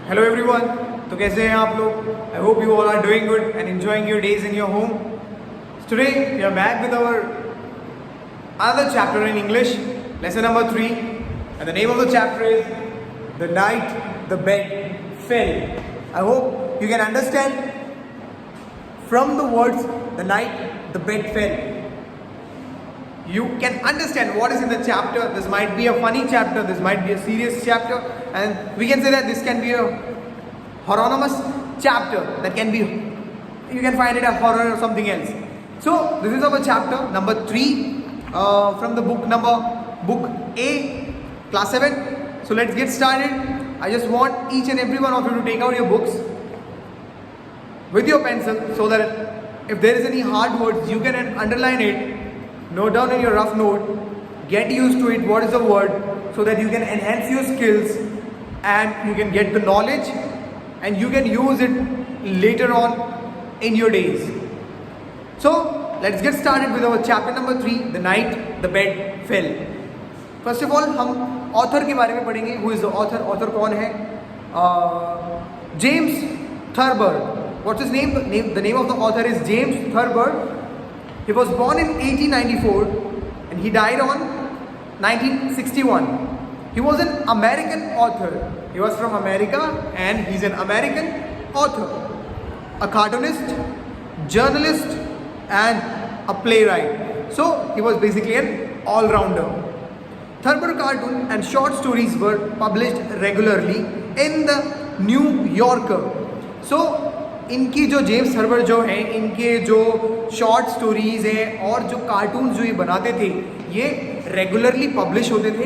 Hello everyone. तो कैसे हैं आप लोग? I hope you all are doing good and enjoying your days in your home. Today we are back with our another chapter in English, lesson number 3, and the name of the chapter is The Night the Bed Fell. I hope you can understand from the words the night the bed fell. You can understand what is in the chapter. This might be a funny chapter, this might be a serious chapter, and we can say that this can be a horrorous chapter. That can be, you can find it a horror or something else. So this is our chapter number 3 from the book A, class 7. So let's get started. I just want each and every one of you to take out your books with your pencil, so that if there is any hard words, you can underline it, note down in your rough note, get used to it, what is the word, so that you can enhance your skills and you can get the knowledge and you can use it later on in your days. So let's get started with our chapter number 3, The Night the Bed Fell. First of all, हम author के बारे में पढ़ेंगे. Who is the author? Author कौन है? James थर्बर्ड. What's his name? The name of the author is James Thurber. He was born in 1894 and he died on 1961. He was an American author. He was from America and he's an American author, a cartoonist, journalist and a playwright. So he was basically an all-rounder. Thurber cartoon and short stories were published regularly in the New Yorker. So इनकी जो James Thurber जो हैं, इनके जो short stories हैं और जो cartoons जो ये बनाते थे, ये रेगुलरली पब्लिश होते थे.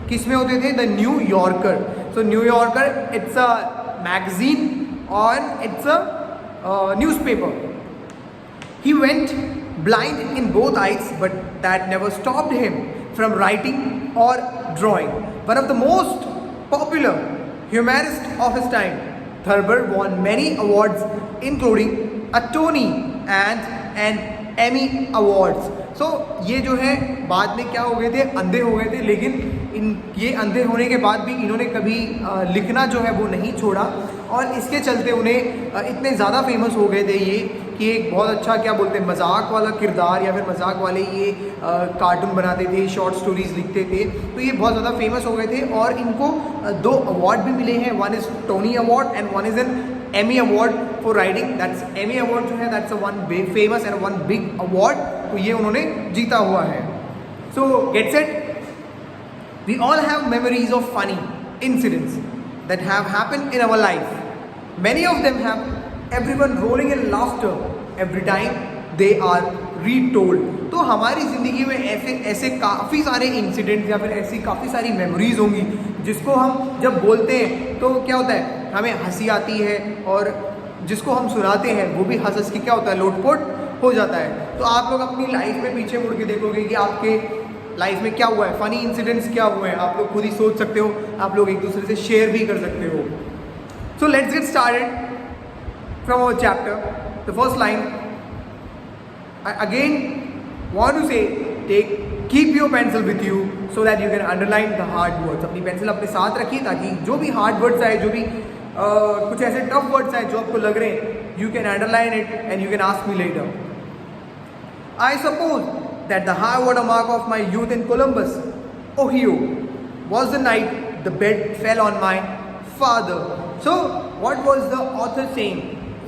किस में होते थे? The New Yorker. So New Yorker, it's a magazine और it's a newspaper. He went blind in both eyes, but that never stopped him from writing or drawing. One of the most popular humorists of his time, Thurber won many awards including a Tony and an Emmy awards. So ये जो है बाद में क्या हो गए थे? अंधे हो गए थे. लेकिन ये अंधे होने के बाद भी इन्होंने कभी लिखना जो है वो नहीं छोड़ा और इसके चलते उन्हें इतने ज़्यादा फेमस हो गए थे ये कि एक बहुत अच्छा, क्या बोलते हैं, मजाक वाला किरदार या फिर मजाक वाले ये कार्टून बनाते थे, शॉर्ट स्टोरीज लिखते थे. तो ये बहुत ज़्यादा फेमस हो गए थे और इनको 2 अवार्ड भी मिले हैं. One is Tony award and one is an Emmy award for writing. That's Emmy award जो है, that's a one famous and one big award. तो ये उन्होंने जीता हुआ है. So get set. We all have memories of funny incidents that have happened in our life. Many of them have everyone rolling in laughter every time they are retold. तो हमारी ज़िंदगी में ऐसे काफ़ी सारे इंसिडेंट्स या फिर ऐसी काफ़ी सारी मेमोरीज होंगी जिसको हम जब बोलते हैं तो क्या होता है, हमें हंसी आती है और जिसको हम सुनाते हैं वो भी हंस के क्या होता है, लोटपोट हो जाता है. तो आप लोग अपनी लाइफ में पीछे मुड़ के देखोगे कि आपके लाइफ में क्या हुआ है, फ़नी इंसिडेंट्स क्या हुए हैं. आप लोग खुद ही सोच सकते हो, आप लोग एक दूसरे से शेयर भी कर सकते हो. So let's get started from our chapter. The first line, I again want to say, keep your pencil with you so that you can underline the hard words. अपनी पेंसिल अपने साथ रखिए ताकि जो भी hard words आए, जो भी कुछ ऐसे tough words आए जो आपको लग रहे हैं, you can underline it and you can ask me later. I suppose that the high water mark of my youth in Columbus, Ohio, was the night the bed fell on my father. So what was the author saying?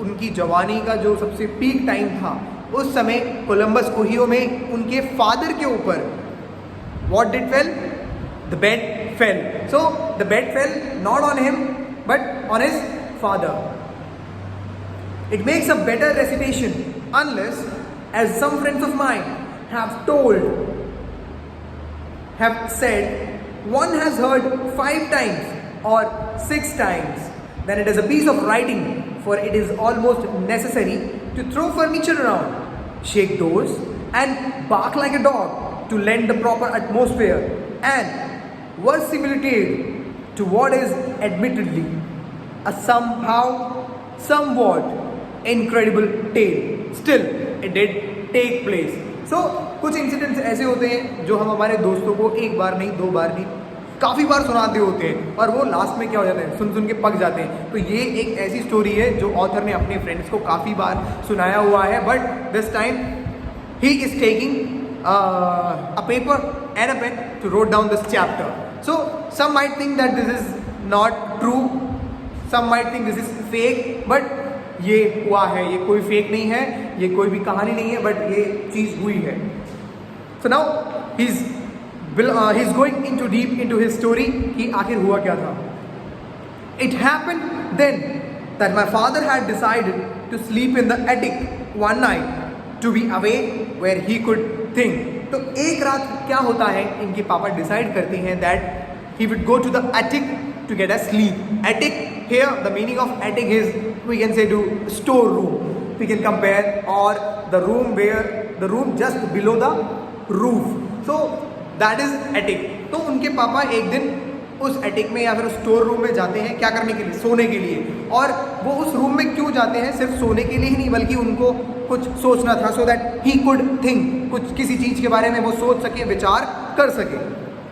उनकी जवानी का जो सबसे peak time था उस समय Columbus Ohio में उनके फादर के ऊपर what did fell? The bed fell. So the bed fell not on him but on his father. It makes a better recitation unless, as some friends of mine have said, one has heard 5 times or 6 times, then it is a piece of writing, for it is almost necessary to throw furniture around, shake doors and bark like a dog to lend the proper atmosphere and verisimilitude to what is admittedly a somewhat incredible tale. Still, it did take place. So, कुछ incidents ऐसे होते हैं जो हम हमारे दोस्तों को 1 बार नहीं 2 बार नहीं काफ़ी बार सुनाते होते हैं और वो लास्ट में क्या हो जाता है, सुन सुन के पक जाते हैं। तो ये एक ऐसी स्टोरी है जो ऑथर ने अपने फ्रेंड्स को काफ़ी बार सुनाया हुआ है, but this time he is taking a paper and a pen to write down this chapter. So some might think that this is not true, some might think this is fake, but ये हुआ है, ये कोई fake नहीं है, ये कोई भी कहानी नहीं है, बट ये चीज़ हुई है। So now he's going into deep into his story कि आखिर हुआ क्या था। It happened then that my father had decided to sleep in the attic one night to be away where he could think. तो एक रात क्या होता है, इनके पापा डिसाइड करते हैं that he would go to the attic to get a sleep. Attic here, the meaning of attic is, we can say, to store room. We can compare, or the room just below the roof. So that is attic. तो उनके पापा एक दिन उस attic में या फिर उस स्टोर रूम में जाते हैं, क्या करने के लिए, सोने के लिए। और वो उस रूम में क्यों जाते हैं, सिर्फ सोने के लिए ही नहीं, बल्कि उनको कुछ सोचना था, so that he could think, कुछ किसी चीज़ के बारे में वो सोच सके, विचार कर सके।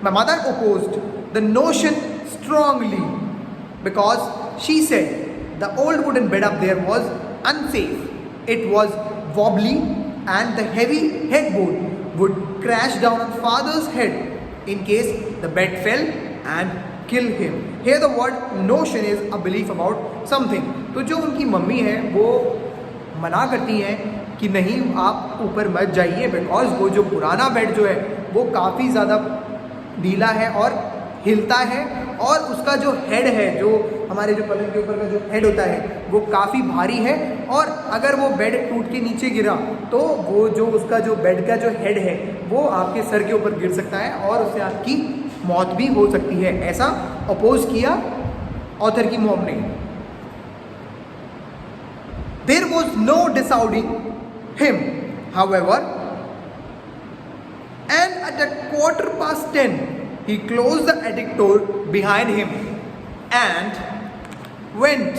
My mother opposed the notion strongly because she said the old wooden bed up there was unsafe, it was wobbly and the heavy headboard would crash down on father's head in case the bed fell and kill him. Here the word notion is a belief about something. तो जो उनकी mummy है वो मना करती हैं कि नहीं आप ऊपर मत जाइए, बिकॉज वो जो पुराना बेड जो है वो काफ़ी ज़्यादा ढीला है और हिलता है, और उसका जो हेड है, जो हमारे जो पलंग के ऊपर का जो हेड होता है वो काफ़ी भारी है, और अगर वो बेड टूट के नीचे गिरा तो वो जो उसका जो बेड का जो हेड है वो आपके सर के ऊपर गिर सकता है और उससे आपकी मौत भी हो सकती है। ऐसा अपोज किया ऑथर की मॉम ने। There was no dissuading him however, and at 10:15 he closed the attic door behind him and went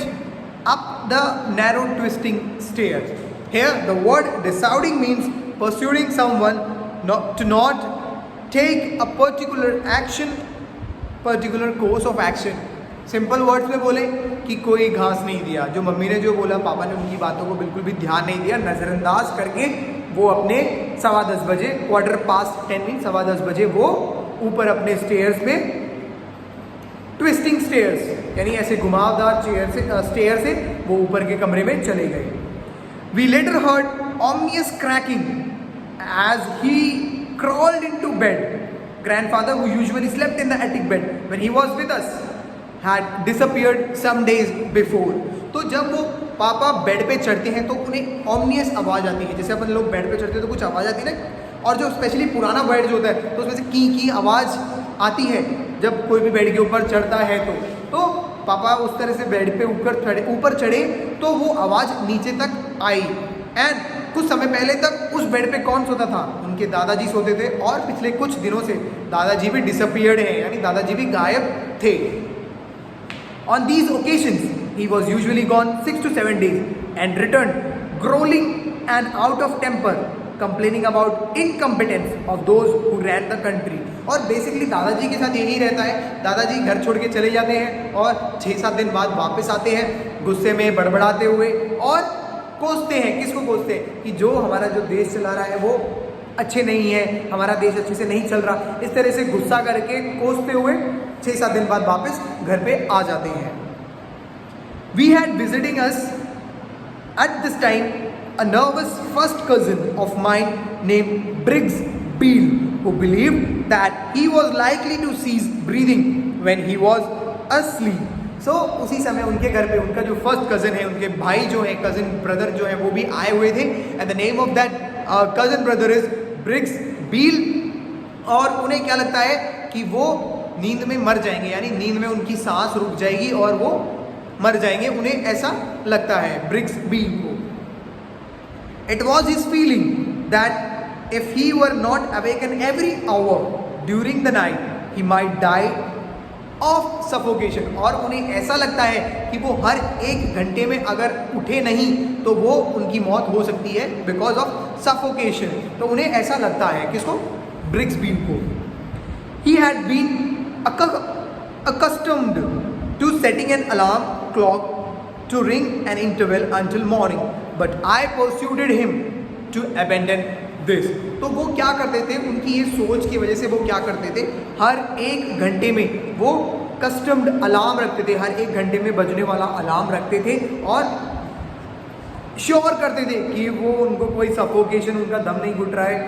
up the narrow twisting stairs. Here the word deciding means pursuing someone to not take a particular action, particular course of action. Simple words में बोले कि कोई घास नहीं दिया, जो mummy ने जो बोला पापा ने उनकी बातों को बिल्कुल भी ध्यान नहीं दिया, नज़रअंदाज करके वो अपने 10:15 बजे, 10:15 मीन 10:15 बजे वो ऊपर अपने स्टेयर्स में, ट्विस्टिंग स्टेयर्स यानी ऐसे घुमावदार स्टेयर से वो ऊपर के कमरे में चले गए। We later heard ominous cracking as he crawled into bed. Grandfather, who usually slept in the attic bed when he was with us, had disappeared some days before. तो जब वो पापा बेड पे चढ़ते हैं तो उन्हें ऑमनियस आवाज़ आती है, जैसे अपन लोग बेड पे चढ़ते हैं तो कुछ आवाज़ आती है ना, और जो स्पेशली पुराना बेड जो होता है तो उसमें से की आवाज़ आती है जब कोई भी बेड के ऊपर चढ़ता है। तो पापा उस तरह से बेड पे ऊपर चढ़े तो वो आवाज़ नीचे तक आई। एंड कुछ समय पहले तक उस बेड पे कौन सोता था, उनके दादाजी सोते थे, और पिछले कुछ दिनों से दादाजी भी डिसअपियर्ड हैं, यानी दादाजी भी गायब थे। On these occasions he was usually gone 6 to 7 days and returned growling and out of temper, complaining about incompetence of those who ran the country. और बेसिकली दादाजी के साथ यही रहता है, दादाजी घर छोड़ के चले जाते हैं और 6-7 दिन बाद वापस आते हैं गुस्से में बड़बड़ाते हुए, और कोसते हैं, किसको कोसते हैं कि जो हमारा जो देश चला रहा है वो अच्छे नहीं है, हमारा देश अच्छे से नहीं चल रहा, इस तरह से गुस्सा करके कोसते हुए 6-7 दिन बाद वापस घर पे आ जाते हैं। We had visiting us at this time a nervous first cousin of mine named Briggs Beale, who believed that he was likely to cease breathing when he was asleep. So उसी समय उनके घर पे उनका जो फर्स्ट कज़न है, उनके भाई जो है, कज़न ब्रदर जो है, वो भी आए हुए थे, and the name of that cousin brother is Briggs Beal. और उन्हें क्या लगता है कि वो नींद में मर जाएंगे, यानी नींद में उनकी सांस रुक जाएगी और वो मर जाएंगे, उन्हें ऐसा लगता है ब्रिग्स बील को। It was his feeling that if he were not awaken every hour during the night he might die of suffocation. और उन्हें ऐसा लगता है कि वो हर 1 घंटे में अगर उठे नहीं तो वो उनकी मौत हो सकती है बिकॉज ऑफ सफोकेशन। तो उन्हें ऐसा लगता है, किसको, ब्रिग्स बील को। He had been accustomed to setting an alarm clock to ring an interval until morning, but I persuaded him to abandon this. तो वो क्या करते थे, उनकी ये सोच की वजह से वो क्या करते थे, हर एक घंटे में वो कस्टम्ड अलार्म रखते थे, हर एक घंटे में बजने वाला अलार्म रखते थे और श्योर करते थे कि वो उनको कोई सफोकेशन, उनका दम नहीं घुट रहा है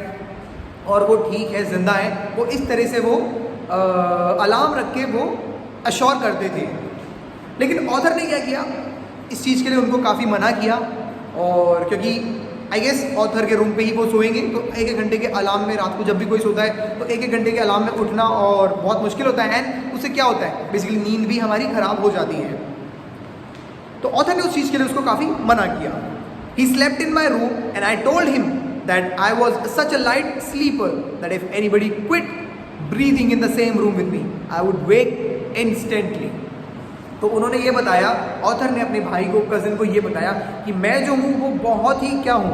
और वो ठीक है, जिंदा है। वो इस तरह से वो अलार्म रख के वो अश्योर करते थे। लेकिन ऑथर ने क्या किया, इस चीज़ के लिए उनको काफ़ी मना किया, और क्योंकि आई गेस ऑथर के रूम पे ही वो सोएंगे, तो एक एक घंटे के अलार्म में रात को जब भी कोई सोता है तो एक एक घंटे के अलार्म में उठना और बहुत मुश्किल होता है, एंड उससे क्या होता है, बेसिकली नींद भी हमारी ख़राब हो जाती है। तो ऑथर ने उस चीज़ के लिए उसको काफ़ी मना किया। He slept in my room and I told him that I was such a light sleeper that if anybody quit breathing in the same room with me I would wake instantly. तो उन्होंने ये बताया, author ने अपने भाई को, cousin को ये बताया कि मैं जो हूँ वो बहुत ही क्या हूँ,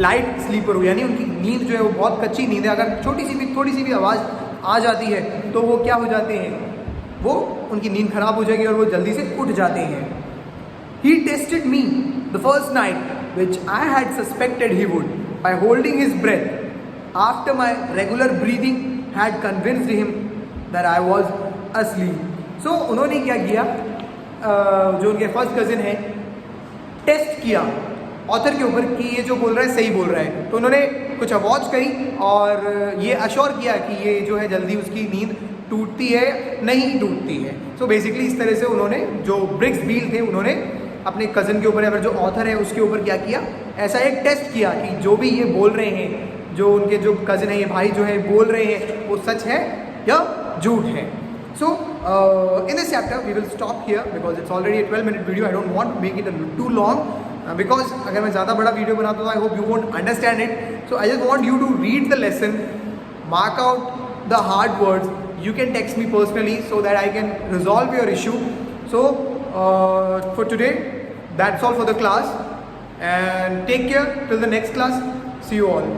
लाइट स्लीपर हूँ, यानी उनकी नींद जो है वो बहुत कच्ची नींद है। अगर छोटी सी भी थोड़ी सी भी आवाज़ आ जाती है तो वो क्या हो जाते हैं, वो उनकी नींद खराब हो जाएगी और वो जल्दी से उठ जाते हैं। He tested me the first night, which I had suspected he would, by holding his breath. After my regular breathing had convinced him that I was asleep. So उन्होंने क्या किया, जो उनके फर्स्ट कजिन है, टेस्ट किया author के ऊपर कि ये जो बोल रहा है सही बोल रहा है। तो उन्होंने कुछ अवॉच करी और ये अश्योर किया कि ये जो है जल्दी उसकी नींद टूटती है नहीं टूटती है। सो बेसिकली इस तरह से उन्होंने जो ब्रिक्स बील थे, उन्होंने अपने कज़न के ऊपर या फिर जो ऑथर है उसके ऊपर क्या किया, ऐसा एक टेस्ट किया कि जो भी ये बोल रहे हैं, जो उनके जो कज़न है, ये भाई जो है बोल रहे हैं, वो सच है या झूठ है। So in this chapter we will stop here because it's already a 12-minute video. I don't want to make it too long because अगर मैं ज़्यादा बड़ा वीडियो बनाता हूँ, I hope you won't understand it. So I just want you to read the lesson, mark out the hard words. You can text me personally so that I can resolve your issue. So for today, that's all for the class, and take care till the next class. See you all.